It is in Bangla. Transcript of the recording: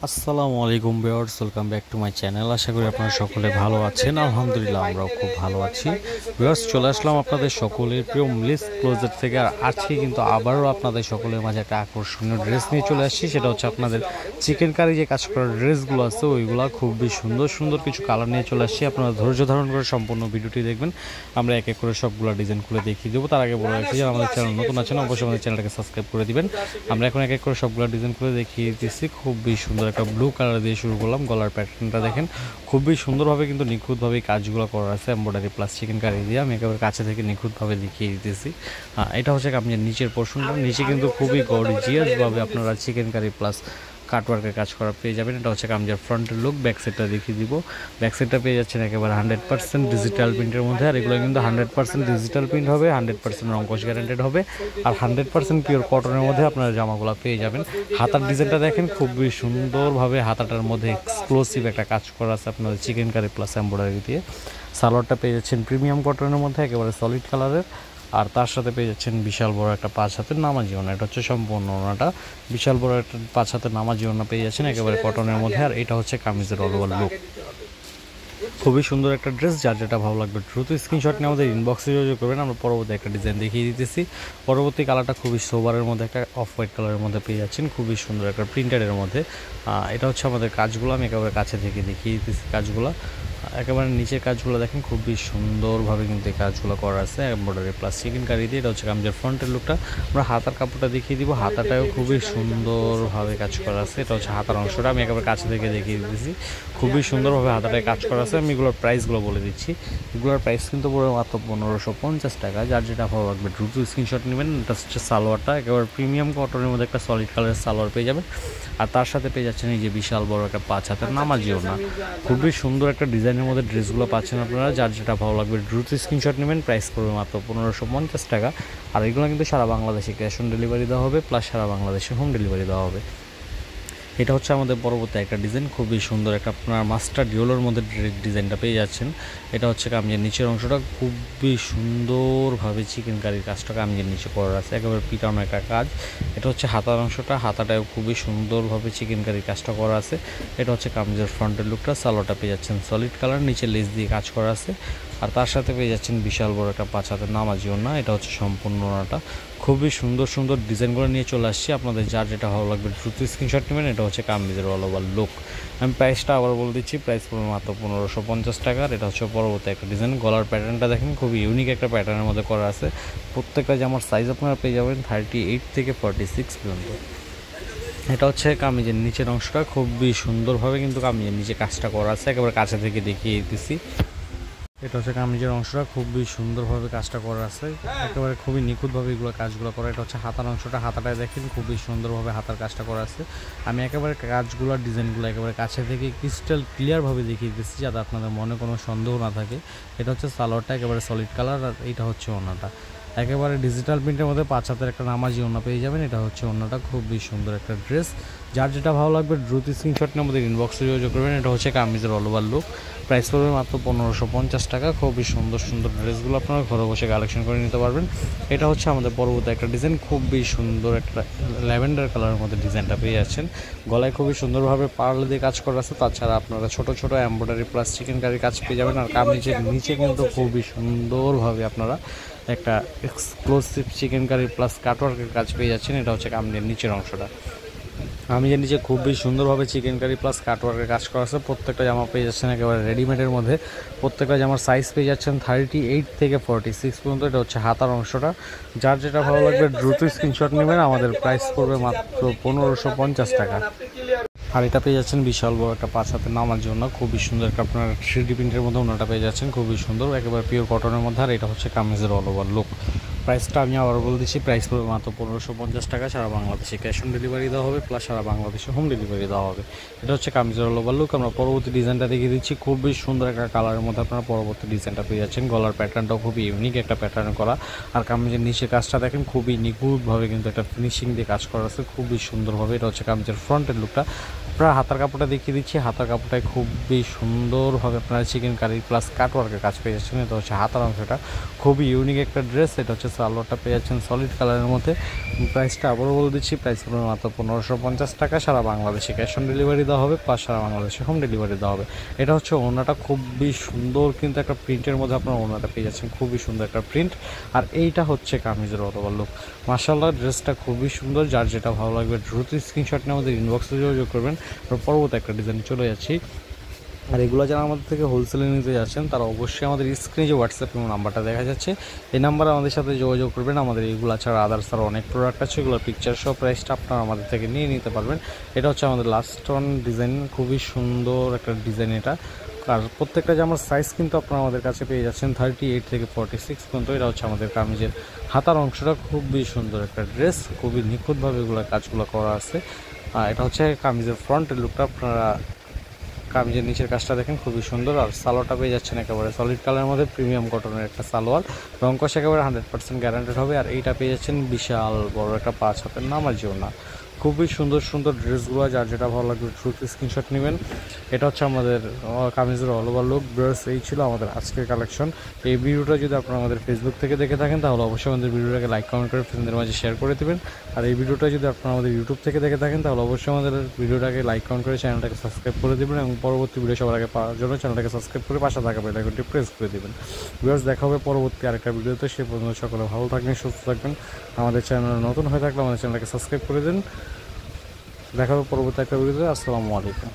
আসসালামু আলাইকুম viewers, welcome back to my channel. আশা করি আপনারা সকলে ভালো আছেন। আলহামদুলিল্লাহ আমরাও খুব ভালো আছি। ভিউয়ার্স, চলে আসলাম আপনাদের সকলের প্রিয় মিলিস ক্লোজেট থেকে। আর আজকে কিন্তু আবারও আপনাদের সকলের মাঝে একটা আকর্ষণীয় ড্রেস নিয়ে চলে আসছি। সেটা হচ্ছে আপনাদের চিকেন কারি যে কাজ করার ড্রেসগুলো আছে ওইগুলো খুবই সুন্দর সুন্দর কিছু কালার নিয়ে চলে আসছি। আপনারা ধৈর্য ধারণ করে সম্পূর্ণ ভিডিওটি দেখবেন। আমরা এক এক করে সবগুলো ডিজাইন খুলে দেখিয়ে দেবো। তার আগে বলে রাখছি যে আমাদের চ্যানেল নতুন আছেন অবশ্যই আমাদের চ্যানেলটাকে সাবস্ক্রাইব করে দিবেন। আমরা এখন এক এক করে সবগুলো ডিজাইন খুলে দেখিয়ে দিচ্ছি। খুবই সুন্দর একটা ব্লু কালার দিয়ে শুরু করলাম। গলার প্যাটার্নটা দেখেন, খুবই সুন্দরভাবে কিন্তু নিখুঁতভাবে কাজগুলো করা আছে এমব্রয়ডারি প্লাস চিকেন কারি দিয়ে। আমি একেবারে কাছে থেকে নিখুঁতভাবে দেখিয়ে দিতেছি। এটা হচ্ছে আপনার নিচের পোর্শনটা। নিচে কিন্তু খুবই গর্জিয়াসভাবে আপনারা চিকেন কারি প্লাস কাটওয়ার্কের কাজ করা পেয়ে যাবেন। এটা হচ্ছে কামজার ফ্রন্টের লুক। ব্যাক সাইডটা দেখিয়ে দিব। ব্যাক সাইডটা পেয়ে যাচ্ছেন একেবারে 100% ডিজিটাল প্রিন্টের মধ্যে। আর এগুলো কিন্তু 100% ডিজিটাল প্রিন্ট হবে, 100% রংকশ গ্যারান্টেড হবে, আর 100% পিওর কটনের মধ্যে আপনারা জামাগুলো পেয়ে যাবেন। হাতার ডিজাইনটা দেখেন, খুবই সুন্দরভাবে হাতাটার মধ্যে এক্সক্লুসিভ একটা কাজ করা আছে আপনাদের চিকেন কারি প্লাস এমব্রয়ডারি দিয়ে। সালোয়ারটা পেয়ে যাচ্ছেন প্রিমিয়াম কটনের মধ্যে একেবারে সলিড কালারের। আর তার সাথে পেয়ে যাচ্ছেন বিশাল বড় একটা 5 হাতের নামাজি ওড়না। এটা হচ্ছে সম্পূর্ণ ওড়নাটা বিশাল বড় একটা 5 হাতের নামাজি ওড়না পেয়ে যাচ্ছেন একেবারে কটনের মধ্যে। আর এটা হচ্ছে কামিজের অল ওভার লুক। খুবই সুন্দর একটা ড্রেস। যার যেটা ভালো লাগবে দ্রুত স্ক্রিনশট নিয়ে আমাদের ইনবক্সে যোগাযোগ করবেন। আমরা পরবর্তী একটা ডিজাইন দেখিয়ে দিতেছি। পরবর্তী কালারটা খুবই সোবারের মধ্যে একটা অফ হোয়াইট কালারের মধ্যে পেয়ে যাচ্ছেন, খুবই সুন্দর একটা প্রিন্টারের মধ্যে। এটা হচ্ছে আমাদের কাজগুলো। আমি একেবারে কাছে থেকে দেখিয়ে দিতেছি কাজগুলো। একেবারে নিচের কাজগুলো দেখেন, খুবই সুন্দরভাবে কিন্তু এই কাজগুলো করা আছে এমব্রয়ডারি প্লাস চিকেন কারি দিয়ে। এটা হচ্ছে কামিজের ফ্রন্টের লুকটা। আমরা হাতার কাপড়টা দেখিয়ে দিব। হাতাটাও খুবই সুন্দরভাবে কাজ করা আছে। এটা হচ্ছে হাতার অংশটা। আমি একেবারে কাছে থেকে দেখিয়ে দিতেছি। খুবই সুন্দরভাবে হাতাটায় কাজ করা আছে। আমি এগুলোর প্রাইসগুলো বলে দিচ্ছি। এগুলোর প্রাইস কিন্তু পুরো মাত্র 1550 টাকা। যার যেটা ভালো লাগবে দ্রুত স্ক্রিনশট নেবেন। এটা হচ্ছে সালোয়ারটা। একেবারে প্রিমিয়াম কটনের মধ্যে একটা সলিড কালারের সালোয়ার পেয়ে যাবেন। আর তার সাথে পেয়ে যাচ্ছেন এই যে বিশাল বড় একটা 5 হাতের নামাজিও না। খুবই সুন্দর একটা ডিজাইনের মধ্যে ড্রেসগুলো পাচ্ছেন আপনারা। যার যেটা ভালো লাগবে দ্রুত স্ক্রিনশট নেবেন। প্রাইস পড়বে মাত্র 1550 টাকা। আর এগুলো কিন্তু সারা বাংলাদেশে ক্যাশ অন ডেলিভারি দেওয়া হবে, প্লাস সারা বাংলাদেশে হোম ডেলিভারি দেওয়া হবে। এটা হচ্ছে আমাদের পরবর্তী একটা ডিজাইন। খুবই সুন্দর একটা আপনার মাস্টার ইয়েলোর মধ্যে ডিজাইনটা পেয়ে যাচ্ছেন। এটা হচ্ছে কামিজের নিচের অংশটা। খুবই সুন্দরভাবে চিকেন কারির কাজটা কামিজের নিচে করা আছে, একেবারে পিটানো একটা কাজ। এটা হচ্ছে হাতার অংশটা। হাতাটাও খুবই সুন্দরভাবে চিকেন কারির কাজটা করা আছে। এটা হচ্ছে কামিজের ফ্রন্টের লুকটা। সালোয়ারটা পেয়ে যাচ্ছেন সলিড কালার, নিচে লেস দিয়ে কাজ করা আছে। আর তার সাথে পেয়ে যাচ্ছেন বিশাল বড় একটা 5 হাতের নামাজি ওড়না। এটা হচ্ছে সম্পূর্ণ ওড়নাটা। খুবই সুন্দর সুন্দর ডিজাইনগুলো নিয়ে চলে আসছি। আপনাদের যার যেটা ভালো লাগবে দ্রুত স্ক্রিনশট নেবেন। এটা হচ্ছে কামিজের অল ওভার লুক। আমি প্রাইসটা আবার বলে দিচ্ছি। প্রাইস পড়বে মাত্র 1550 টাকার। এটা হচ্ছে পরবর্তী একটা ডিজাইন। গলার প্যাটার্নটা দেখেন, খুবই ইউনিক একটা প্যাটার্নের মধ্যে করা আছে। প্রত্যেকটা জামার সাইজ আপনারা পেয়ে যাবেন 38 থেকে 46 পর্যন্ত। এটা হচ্ছে কামিজের নিচের অংশটা। খুবই সুন্দরভাবে কিন্তু কামিজের নিচে কাজটা করা আছে, একেবারে কাছে থেকে দেখিয়ে দিতেছি। এটা হচ্ছে কামিজের অংশটা। খুবই সুন্দরভাবে কাজটা করা আছে, একেবারে খুবই নিখুঁতভাবে এগুলো কাজগুলো করা। এটা হচ্ছে হাতার অংশটা। হাতাটায় দেখেন খুবই সুন্দরভাবে হাতার কাজটা করা আছে। আমি একেবারে কাজগুলো ডিজাইনগুলো একেবারে কাছে থেকে ক্রিস্টাল ক্লিয়ারভাবে দেখিয়ে দিচ্ছি, যাতে আপনাদের মনে কোনো সন্দেহ না থাকে। এটা হচ্ছে সালোয়ারটা, একেবারে সলিড কালার। আর এটা হচ্ছে ওড়নাটা, একেবারে ডিজিটাল প্রিন্টের মধ্যে 5 হাতের একটা নামাজি ওড়না পেয়ে যাবেন। এটা হচ্ছে ওড়নাটা। খুবই সুন্দর একটা ড্রেস। যার যেটা ভালো লাগবে দ্রুত স্ক্রিনশট নিয়ে আমাদের ইনবক্সে যোগাযোগ করবেন। এটা হচ্ছে কামিজের অল ওভার লুক। প্রাইস পড়বে মাত্র 1550 টাকা। খুবই সুন্দর সুন্দর ড্রেসগুলো আপনারা ঘরে বসে কালেকশন করে নিতে পারবেন। এটা হচ্ছে আমাদের পরবর্তী একটা ডিজাইন। খুবই সুন্দর একটা ল্যাভেন্ডার কালারের মধ্যে ডিজাইনটা পেয়ে যাচ্ছেন। গলায় খুবই সুন্দরভাবে পার্ল দিয়ে কাজ করা আছে। তাছাড়া আপনারা ছোট ছোট এমব্রয়ডারি প্লাস চিকেন কারি কাজ পেয়ে যাবেন। আর কামিজের নিচে কিন্তু খুবই সুন্দরভাবে আপনারা একটা এক্সক্লুসিভ চিকেন কারি প্লাস কাটওয়ার্কের কাজ পেয়ে যাচ্ছেন। এটা হচ্ছে কামিজের নিচের অংশটা। আমি যে নিচে খুবই সুন্দরভাবে চিকেন কারি প্লাস কাটওয়ার্কের কাজ করা আছে। প্রত্যেকটা জামা পেয়ে যাচ্ছেন একেবারে রেডিমেডের মধ্যে। প্রত্যেকটা জামার সাইজ পেয়ে যাচ্ছেন 38 থেকে 46 পর্যন্ত। এটা হচ্ছে হাতার অংশটা। যার যেটা ভালো লাগবে দ্রুত স্ক্রিনশট নেবেন। আমাদের প্রাইস পড়বে মাত্র 1550 টাকা। আর এটা পেয়ে যাচ্ছেন বিশাল বড় একটা 5 হাতের নামার জন্য। খুবই সুন্দর একটা আপনার 3D প্রিন্টের মধ্যে ওনাটা পেয়ে যাচ্ছেন, খুবই সুন্দর, একেবারে পিওর কটনের মধ্যে। আর এটা হচ্ছে কামিজের অল ওভার লুক। প্রাইসটা আমি আবার বলে দিচ্ছি। প্রাইস পড়বে মাত্র 1550 টাকা। সারা বাংলাদেশে ক্যাশ অন ডেলিভারি দেওয়া হবে, প্লাস সারা বাংলাদেশে হোম ডেলিভারি দেওয়া হবে। এটা হচ্ছে কামিজের অল ওভার লুক। আমরা পরবর্তী ডিজাইনটা দেখিয়ে দিচ্ছি। খুবই সুন্দর একটা কালারের মধ্যে আপনারা পরবর্তী ডিজাইনটা পেয়ে যাচ্ছেন। গলার প্যাটার্নটাও খুবই ইউনিক একটা প্যাটার্ন করা। আর কামিজের নিচে কাজটা দেখেন, খুবই নিখুঁতভাবে কিন্তু একটা ফিনিশিং দিয়ে কাজ করা আছে, খুবই সুন্দরভাবে। এটা হচ্ছে কামিজের ফ্রন্টের লুকটা। আপনারা হাতার কাপড়টা দেখিয়ে দিচ্ছি। হাতার কাপড়টায় খুবই সুন্দরভাবে আপনারা চিকেন কারি প্লাস কাটওয়ার্কের কাজ পেয়ে যাচ্ছেন। এটা হচ্ছে হাতার অংশটা, খুবই ইউনিক একটা ড্রেস। এটা হচ্ছে সালোয়ারটা পেয়ে যাচ্ছেন সলিড কালারের মধ্যে। প্রাইসটা আবারও বলে দিচ্ছি, প্রাইস পড়বে মাত্র 1550 টাকা। সারা বাংলাদেশে ক্যাশ অন ডেলিভারি দেওয়া হবে, প্লাস সারা বাংলাদেশে হোম ডেলিভারি দেওয়া হবে। এটা হচ্ছে ওড়নাটা, খুবই সুন্দর কিন্তু একটা প্রিন্টের মধ্যে আপনার ওড়নাটা পেয়ে যাচ্ছেন, খুবই সুন্দর একটা প্রিন্ট। আর এইটা হচ্ছে কামিজের অটোভার লুক। মাশাআল্লাহ, ড্রেসটা খুবই সুন্দর। যার যেটা ভালো লাগবে দ্রুত স্ক্রিনশট নিয়ে আমাদের ইনবক্সে যোগাযোগ করবেন। পরবর্তী একটা ডিজাইন চলে যাচ্ছি। আর এগুলো যারা আমাদের থেকে হোলসেলে নিতে যাচ্ছেন তারা অবশ্যই আমাদের স্ক্রিনে যে হোয়াটসঅ্যাপ এবং নাম্বারটা দেখা যাচ্ছে, এই নাম্বারে আমাদের সাথে যোগাযোগ করবেন। আমাদের এইগুলো ছাড়া আদার্স আরও অনেক প্রোডাক্ট আছে, এগুলোর পিকচার সহ প্রাইসটা আপনারা আমাদের থেকে নিয়ে নিতে পারবেন। এটা হচ্ছে আমাদের লাস্ট ওয়ান ডিজাইন, খুবই সুন্দর একটা ডিজাইন এটা। আর প্রত্যেকটা জামার সাইজ কিন্তু আপনারা আমাদের কাছে পেয়ে যাচ্ছেন 38 থেকে 46 পর্যন্ত। এটা হচ্ছে আমাদের কামিজের হাতার অংশটা, খুবই সুন্দর একটা ড্রেস, খুবই নিখুঁতভাবে এগুলো কাজগুলো করা আছে। আর এটা হচ্ছে কামিজের ফ্রন্টের লুকটা। আপনারা কামিজের নিচের কাজটা দেখেন, খুবই সুন্দর। আর সালোয়ারটা পেয়ে যাচ্ছেন একেবারে সলিড কালারের মধ্যে, প্রিমিয়াম কটনের একটা সালোয়ার, রং কষ একেবারে 100% গ্যারান্টেড হবে। আর এইটা পেয়ে যাচ্ছেন বিশাল বড় একটা 5 হাতের নামাজি ওড়না। খুবই সুন্দর সুন্দর ড্রেসগুলো, যার যেটা ভালো লাগবে দ্রুত স্ক্রিনশট নেবেন। এটা হচ্ছে আমাদের কামিজের অল ওভার লুক। ব্রাস এই ছিল আমাদের আজকের কালেকশন। এই ভিডিওটা যদি আপনারা আমাদের ফেসবুক থেকে দেখে থাকেন তাহলে অবশ্যই আমাদের ভিডিওটাকে লাইক কমেন্ট করে ফ্রেন্ডদের মাঝে শেয়ার করে দেবেন। আর এই ভিডিওটা যদি আপনারা আমাদের ইউটিউব থেকে দেখে থাকেন তাহলে অবশ্যই আমাদের ভিডিওটাকে লাইক কমেন্ট করে চ্যানেলটাকে সাবস্ক্রাইব করে দেবেন, এবং পরবর্তী ভিডিও সবার আগে পাওয়ার জন্য চ্যানেলটাকে সাবস্ক্রাইব করে পাশে থাকা বেল আইকনটি প্রেস করে দেবেন। ভিউয়ার্স, দেখা হবে পরবর্তী আরেকটা ভিডিওতে। সে পর্যন্ত সকলে ভালো থাকবেন, সুস্থ থাকবেন। আমাদের চ্যানেল নতুন হয়ে থাকলে আমাদের চ্যানেলটাকে সাবস্ক্রাইব করে দিন। দেখা হবে পরবর্তী একটা ভিডিওতে। আসসালামু আলাইকুম।